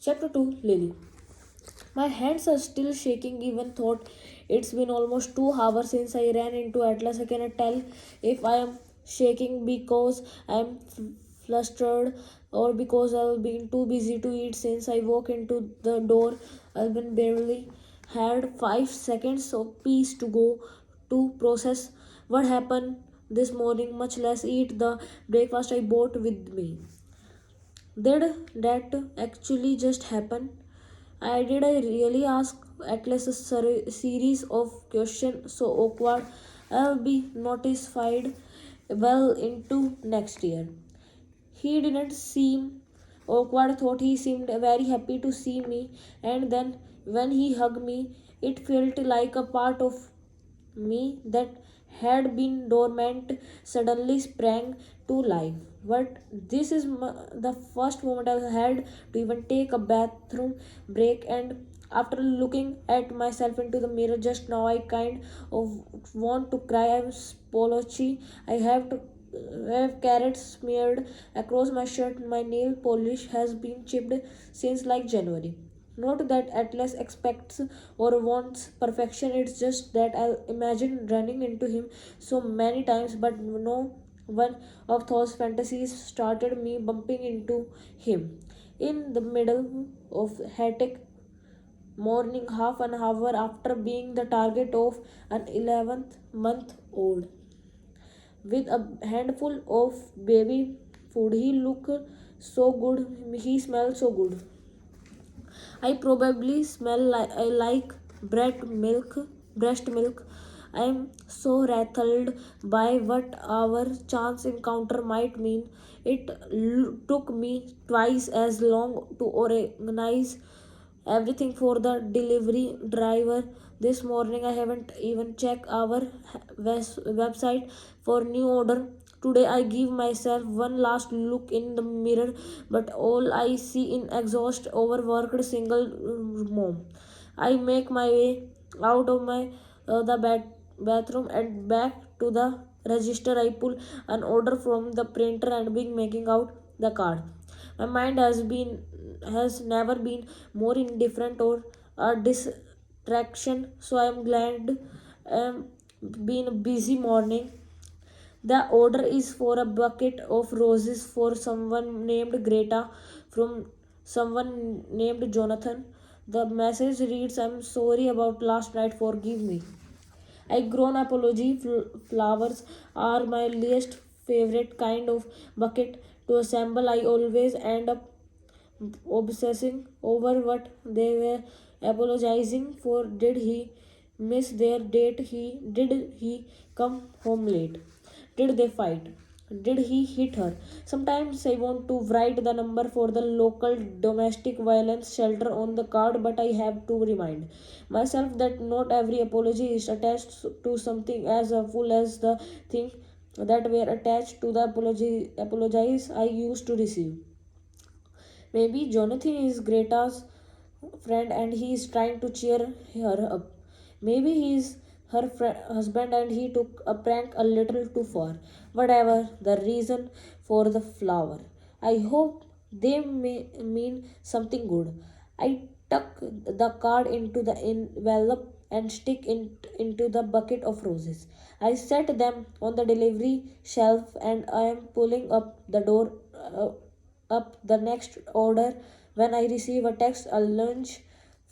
Chapter 2, Lily. My hands are still shaking even thought it's been almost 2 hours since I ran into Atlas. I cannot tell if I am shaking because I am flustered or because I've been too busy to eat since I walked into the door. I've been barely had 5 seconds of peace to go to process what happened this morning, much less eat the breakfast I bought with me. Did that actually just happen? I really ask Atlas a series of questions so awkward I'll be notified well into next year. He didn't seem awkward, thought he seemed very happy to see me, and then when he hugged me, it felt like a part of me that had been dormant suddenly sprang to life. But this is the first moment I had to even take a bathroom break, and after looking at myself into the mirror just now, I kind of want to cry. I'm splotchy. I have carrots smeared across my shirt. My nail polish has been chipped since like January. Not that Atlas expects or wants perfection, it's just that I imagine running into him so many times, but no one of those fantasies started me bumping into him in the middle of hectic morning, half an hour after being the target of an 11th month old with a handful of baby food. He looked so good, he smelled so good. I probably smell like breast milk. I am so rattled by what our chance encounter might mean. It took me twice as long to organize everything for the delivery driver this morning. I haven't even checked our website for new order today. I give myself one last look in the mirror, but all I see in exhaust overworked single mom. I make my way out of my the bathroom and back to the register. I pull an order from the printer and begin making out the card. My mind has never been more indifferent or a distraction, so I am glad been a busy morning. The order is for a bucket of roses for someone named Greta from someone named Jonathan. The message reads, I'm sorry about last night, forgive me. I grown apology flowers are my least favorite kind of bucket to assemble. I always end up obsessing over what they were apologizing for. Did he miss their date? Did he come home late? Did they fight? Did he hit her? Sometimes I want to write the number for the local domestic violence shelter on the card, but I have to remind myself that not every apology is attached to something as full as the thing that were attached to the apologize I used to receive. Maybe Jonathan is Greta's friend and he is trying to cheer her up. Maybe he is her husband and he took a prank a little too far. Whatever the reason for the flower, I hope they may mean something good. I tuck the card into the envelope and stick it into the bucket of roses. I set them on the delivery shelf and I am pulling up the next order when I receive a text. A lunge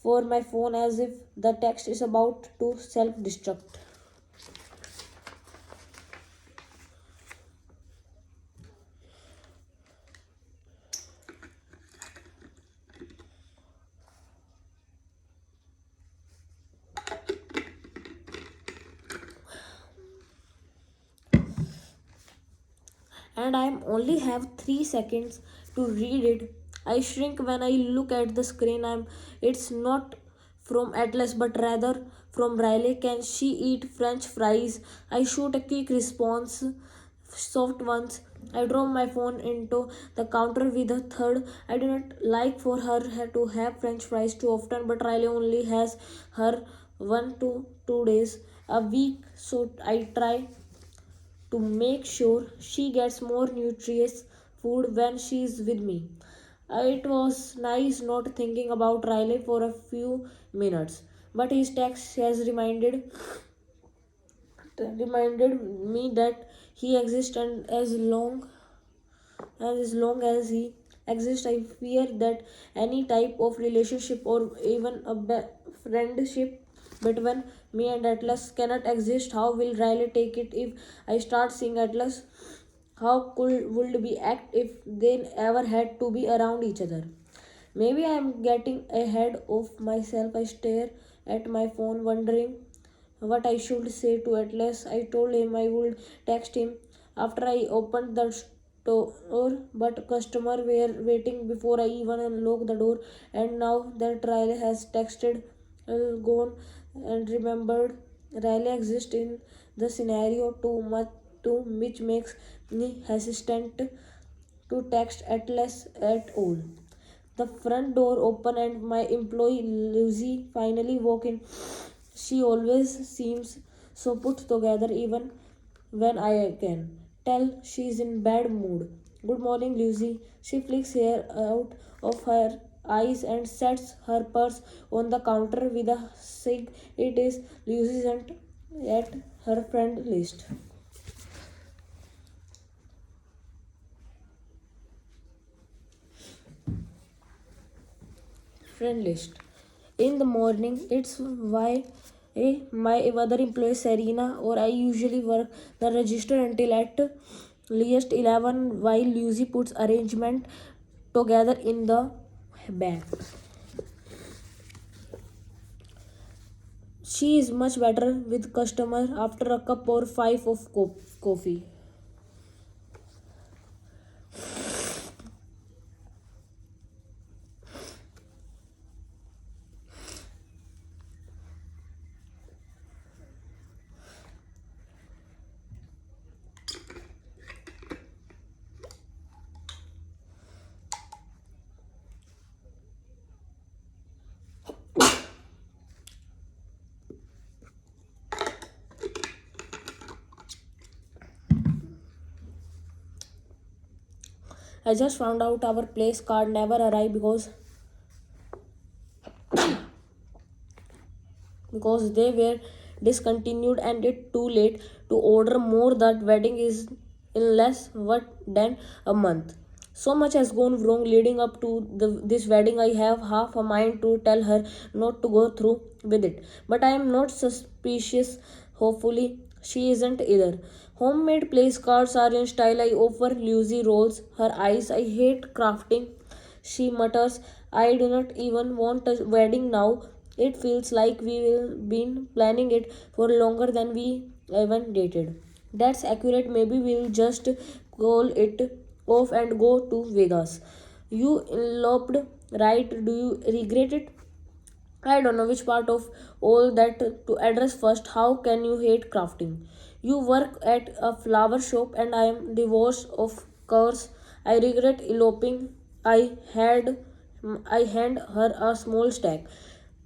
for my phone as if the text is about to self destruct. And I only have 3 seconds to read it. I shrink when I look at the screen. It's not from Atlas but rather from Riley. Can she eat French fries? I shoot a quick response, soft ones. I drop my phone into the counter with a third. I do not like for her to have French fries too often, but Riley only has her 1 to 2 days a week, so I try to make sure she gets more nutritious food when she is with me. It was nice not thinking about Riley for a few minutes, but his text has reminded me that he exists, and as long as he exists, I fear that any type of relationship or even a friendship between me and Atlas cannot exist. How will Riley take it if I start seeing Atlas? How could would we act if they ever had to be around each other? Maybe I am getting ahead of myself. I stare at my phone, wondering what I should say to Atlas. I told him I would text him after I opened the store, but customer were waiting before I even unlocked the door. And now that Riley has texted, gone, and remembered, Riley exists in the scenario too much, too, which makes me hesitant to text Atlas at all. The front door opened and my employee Lucy finally walked in. She always seems so put together even when I can tell she's in bad mood. Good morning, Lucy. She flicks hair out of her eyes and sets her purse on the counter with a cig. It is Lucy isn't at her friend list. Friend list. In the morning, it's why my other employee Serena or I usually work the register until at least 11 while Lucy puts arrangement together in the bag. She is much better with customer after a cup or five of coffee. I just found out our place card never arrived because they were discontinued and it too late to order more. That wedding is in less what than a month. So much has gone wrong leading up to this wedding. I have half a mind to tell her not to go through with it, but I am not suspicious. Hopefully she isn't either. Homemade place cards are in style. I offer. Lucy rolls her eyes. I hate crafting, she mutters. I do not even want a wedding now. It feels like we've been planning it for longer than we even dated. That's accurate. Maybe we'll just call it off and go to Vegas. You eloped, right? Do you regret it? I don't know which part of all that to address first. How can you hate crafting? You work at a flower shop and I am divorced, of course. I regret eloping. I had I hand her a small stack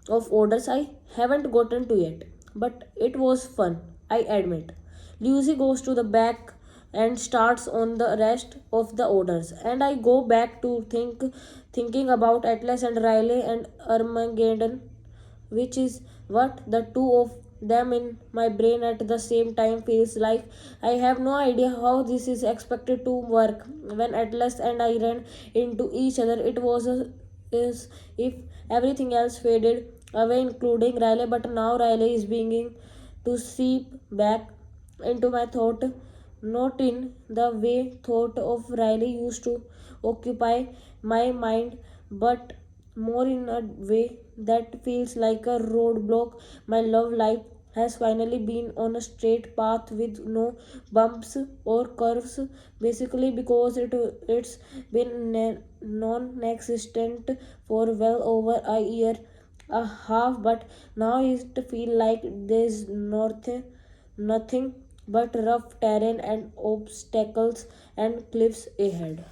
of orders I haven't gotten to yet. But it was fun, I admit. Lucy goes to the back and starts on the rest of the orders, and I go back to thinking about Atlas and Riley and Armageddon, which is what the two of them in my brain at the same time feels like. I have no idea how this is expected to work. When Atlas and I ran into each other, it was as if everything else faded away, including Riley. But now Riley is beginning to seep back into my thought, not in the way thought of Riley used to occupy my mind, but more in a way that feels like a roadblock. My love life has finally been on a straight path with no bumps or curves, basically because it's been non-existent for well over a year a half, but now it feel like there's nothing but rough terrain and obstacles and cliffs ahead.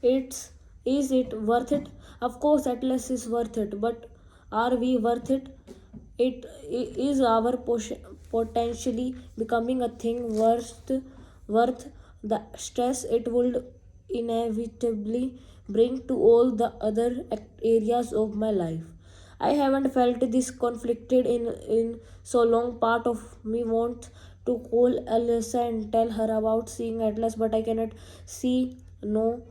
It's is it worth it? Of course, Atlas is worth it, but are we worth it? Is our potentially becoming a thing worth the stress it would inevitably bring to all the other areas of my life. I haven't felt this conflicted in so long. Part of me wants to call Alyssa and tell her about seeing Atlas, but I cannot see no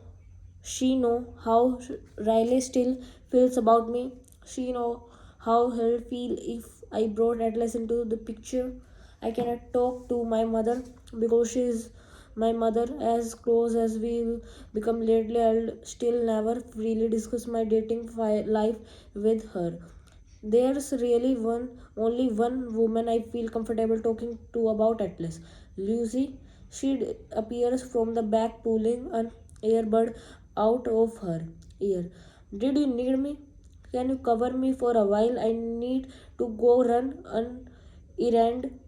she know how Riley still feels about me. She know how he'll feel if I brought Atlas into the picture. I cannot talk to my mother because she is my mother as close as we will become lately. I'll still never freely discuss my dating life with her. There's really only one woman I feel comfortable talking to about Atlas. Lucy. She appears from the back, pulling an earbud out of her ear. Did you need me? Can you cover me for a while? I need to go run an errand.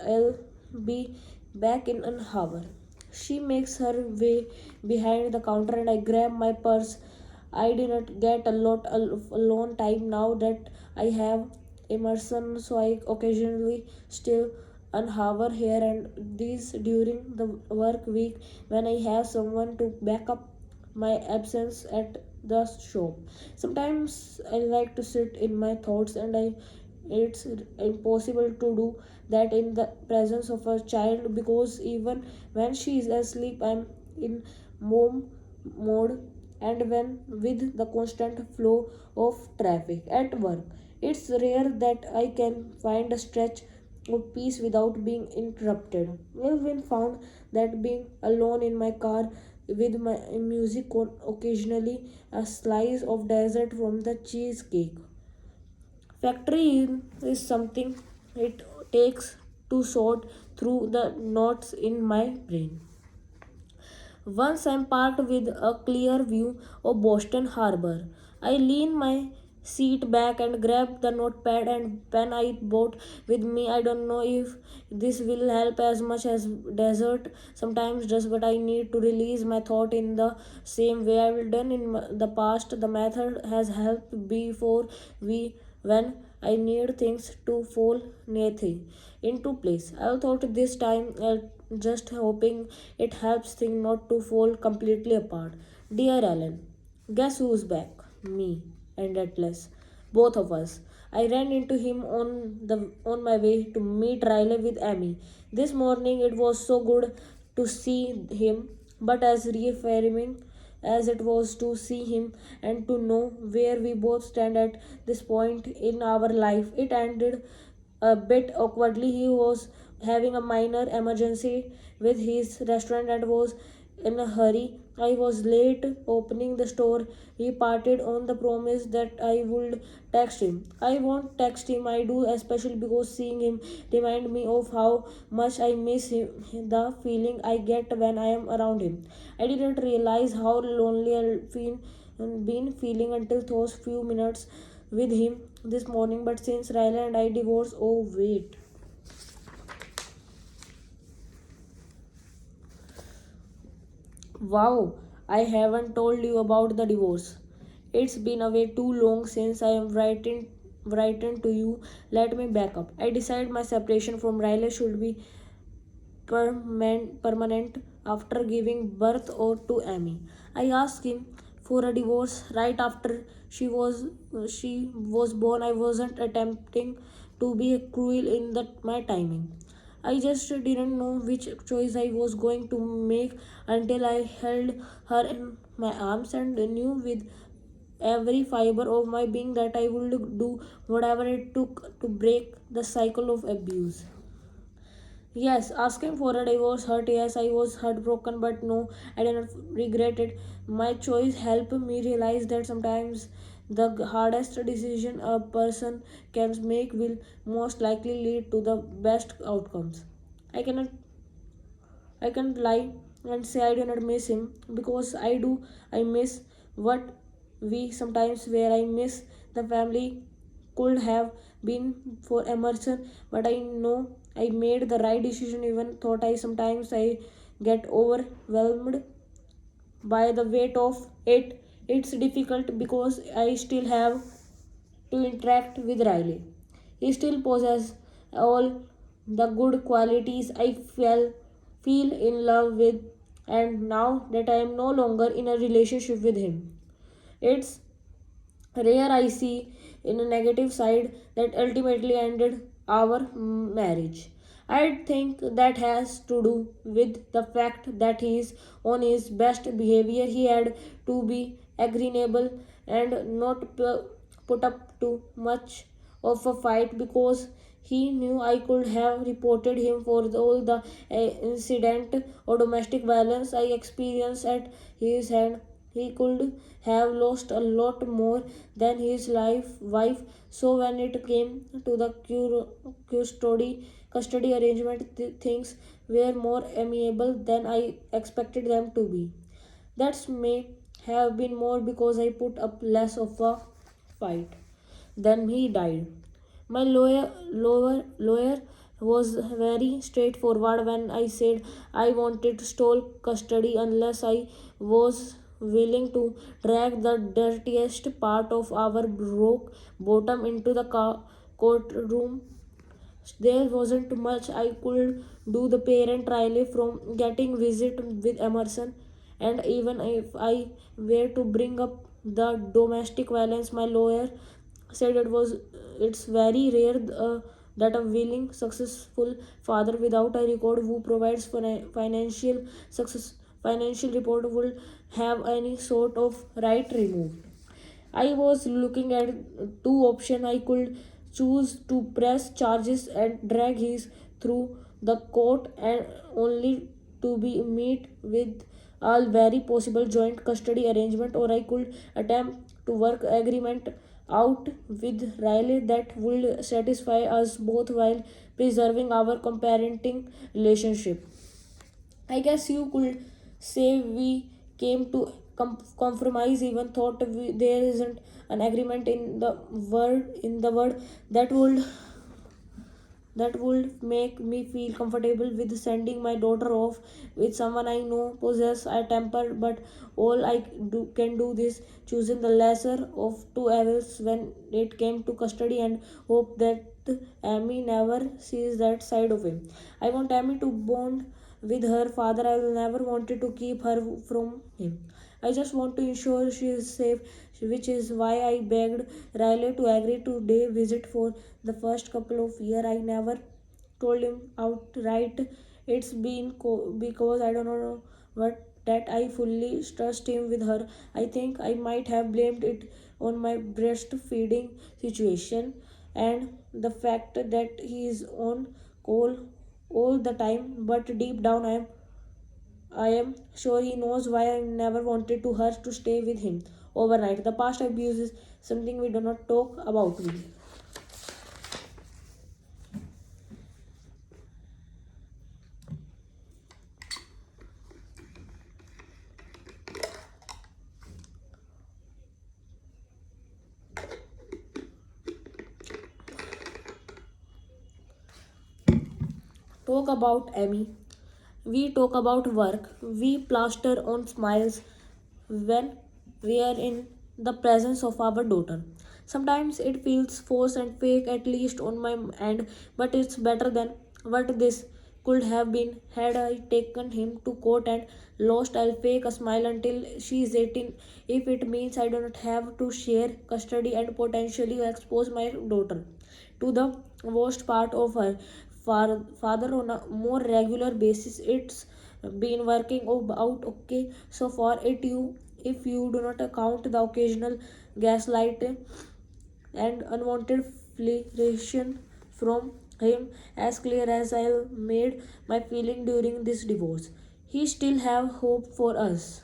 I'll be back in an hour. She makes her way behind the counter and I grab my purse. I do not get a lot of alone time now that I have Emerson, so I occasionally still an hour here and these during the work week when I have someone to back up my absence at the shop. Sometimes I like to sit in my thoughts and it's impossible to do that in the presence of a child because even when she is asleep I'm in mom mode and when with the constant flow of traffic at work it's rare that I can find a stretch of peace without being interrupted. I've been found that being alone in my car with my music on occasionally a slice of dessert from the cheesecake factory is something it takes to sort through the knots in my brain. Once I'm parked with a clear view of Boston Harbor, I lean my seat back and grab the notepad and pen I brought with me. I don't know if this will help as much as desert sometimes does, but I need to release my thought in the same way I've done in the past. The method has helped before we when I need things to fall nothing into place. I thought this time just hoping it helps things not to fall completely apart. Dear Alan, guess who's back? Me and Atlas. Both of us. I ran into him on my way to meet Riley with Amy. This morning it was so good to see him, but as reaffirming as it was to see him and to know where we both stand at this point in our life. It ended a bit awkwardly. He was having a minor emergency with his restaurant and was in a hurry. I was late opening the store. We parted on the promise that I would text him. I won't text him, I do, especially because seeing him remind me of how much I miss him, the feeling I get when I am around him. I didn't realize how lonely I've been feeling until those few minutes with him this morning. But since Riley and I divorced, oh wait. Wow, I haven't told you about the divorce. It's been away too long since I am writing to you. Let me back up. I decided my separation from Riley should be permanent after giving birth or to Amy. I asked him for a divorce right after she was born. I wasn't attempting to be cruel in that my timing. I just didn't know which choice I was going to make until I held her in my arms and knew with every fiber of my being that I would do whatever it took to break the cycle of abuse. Yes, asking for a divorce hurt. Yes, I was heartbroken, but no, I didn't regret it. My choice helped me realize that sometimes the hardest decision a person can make will most likely lead to the best outcomes. I cannot I can't lie and say I do not miss him because I do. I miss what we sometimes where I miss the family could have been for Emerson, but I know I made the right decision even thought I sometimes I get overwhelmed by the weight of it. It's difficult because I still have to interact with Riley. He still possesses all the good qualities I feel in love with. and now that I am no longer in a relationship with him. It's rare I see in a negative side that ultimately ended our marriage. I think that has to do with the fact that he is on his best behavior. He had to be agreeable and not put up to much of a fight because he knew I could have reported him for all the incident or domestic violence I experienced at his hand. He could have lost a lot more than his wife. So when it came to the custody arrangement, things were more amiable than I expected them to be. That may have been more because I put up less of a fight. Then he died. My lawyer was very straightforward when I said I wanted sole custody unless I was willing to drag the dirtiest part of our broke bottom into the courtroom. There wasn't much I could do. The parent Riley from getting visit with Emerson, and even if I were to bring up the domestic violence, my lawyer said it's very rare that a willing, successful father without a record who provides financial success financial report will have any sort of right removed. I was looking at two options. I could choose to press charges and drag his through the court and only to be meet with all very possible joint custody arrangement, or I could attempt to work agreement out with Riley that would satisfy us both while preserving our parenting relationship. I guess you could say we came to compromise, even thought there isn't an agreement in the word that would make me feel comfortable with sending my daughter off with someone I know possess a temper, but all I can do this choosing the lesser of two evils when it came to custody and hope that Amy never sees that side of him. I want Amy to bond with her father. I will never wanted to keep her from him. I just want to ensure she is safe, which is why I begged Riley to agree to day visit for the first couple of years. I never told him outright. It's been because I don't know what that I fully trust him with her. I think I might have blamed it on my breastfeeding situation and the fact that he is on call all the time. But deep down, I am sure he knows why I never wanted to her to stay with him overnight. The past abuse is something we do not talk about. Talk about Emmy. We talk about work. We plaster on smiles when we are in the presence of our daughter. Sometimes it feels forced and fake, at least on my end, but it's better than what this could have been had I taken him to court and lost. I'll fake a smile until she is 18 if it means I do not have to share custody and potentially expose my daughter to the worst part of her father on a more regular basis. It's been working out okay so far. If you do not account the occasional gaslight and unwanted flirtation from him, as clear as I made my feeling during this divorce. He still have hope for us.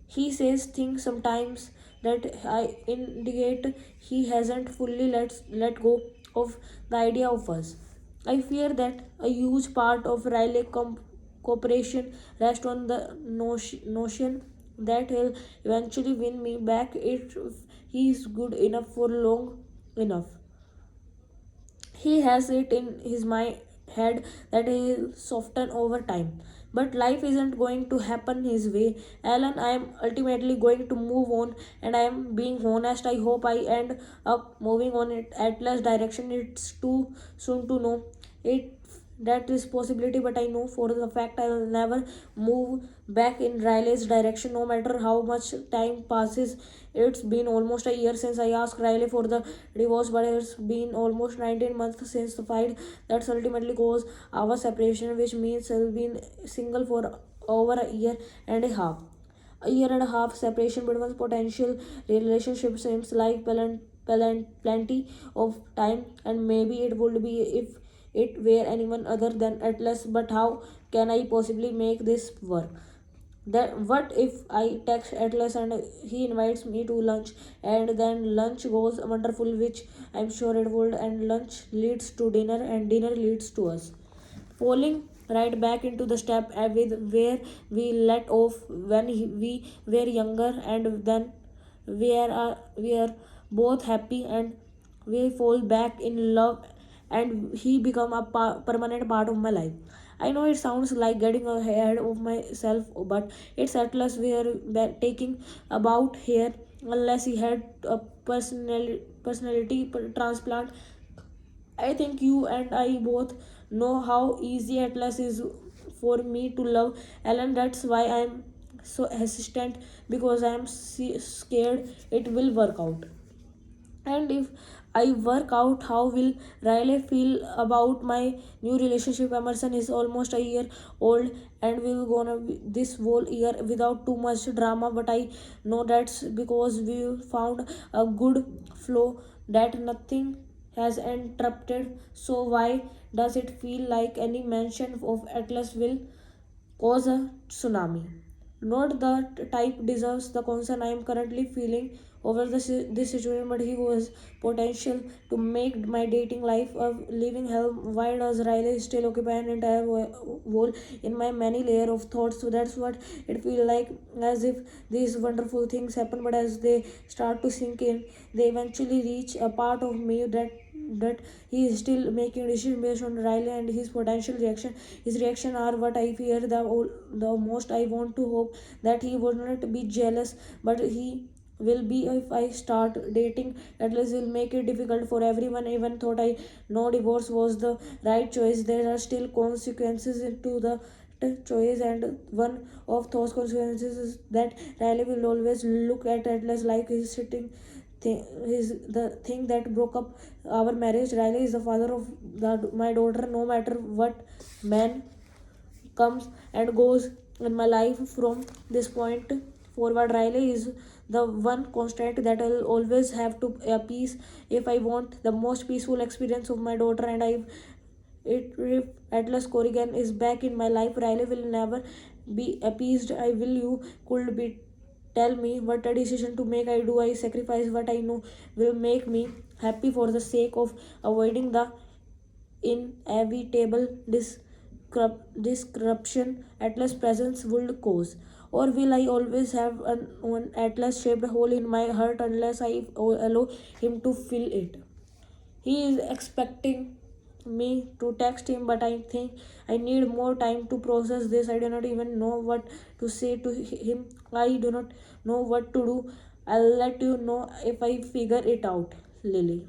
He says things sometimes that I indicate he hasn't fully let go of the idea of us. I fear that a huge part of Riley cooperation rests on the notion that he'll eventually win me back if he is good enough for long enough. He has it in his head that he will soften over time. But life isn't going to happen his way. Alan, I am ultimately going to move on, and I am being honest. I hope I end up moving on it at less direction. It's too soon to know. It that is possibility, but I know for the fact I'll never move back in Riley's direction no matter how much time passes. It's been almost a year since I asked Riley for the divorce, but it's been almost 19 months since the fight that's ultimately caused our separation, which means I'll been single for over a year and a half. A year and a half separation between potential relationship seems like plenty of time, and maybe it would be if it were anyone other than Atlas. But how can I possibly make this work? That what if I text Atlas and he invites me to lunch, and then lunch goes wonderful, which I'm sure it would, and lunch leads to dinner and dinner leads to us falling right back into the step with where we let off when we were younger, and then we are both happy and we fall back in love, and he become a permanent part of my life. I know it sounds like getting ahead of myself, but it's Atlas we are taking about here. Unless he had a personality transplant, I think you and I both know how easy Atlas is for me to love Ellen. That's why I'm so hesitant, because I'm scared it will work out. And if I work out, how will Riley feel about my new relationship? Emerson is almost a year old, and we're gonna be this whole year without too much drama. But I know that's because we found a good flow that nothing has interrupted. So why does it feel like any mention of Atlas will cause a tsunami? Not the type deserves the concern I am currently feeling over this situation, but he was potential to make my dating life a living hell. Why does Riley still occupy an entire wall in my many layer of thoughts? So that's what it feels like, as if these wonderful things happen, but as they start to sink in, they eventually reach a part of me that he is still making decisions based on Riley and his potential reaction. His reaction are what I fear the most. I want to hope that he would not be jealous, but he will be if I start dating. At least will make it difficult for everyone. Even thought I know divorce was the right choice, there are still consequences to the choice, and one of those consequences is that Riley will always look at Atlas like he's sitting is the thing that broke up our marriage. Riley is the father of my daughter. No matter what man comes and goes in my life from this point forward, Riley is the one constant that I'll always have to peace if I want the most peaceful experience of my daughter. And if Atlas Corrigan is back in my life, Riley will never be appeased. I will you could be tell me what a decision to make. I sacrifice what I know will make me happy for the sake of avoiding the inevitable disruption Atlas presence would cause? Or will I always have an Atlas shaped hole in my heart unless I allow him to fill it? He is expecting me to text him, but I think I need more time to process this. I do not even know what to say to him. I do not know what to do. I'll let you know if I figure it out, Lily.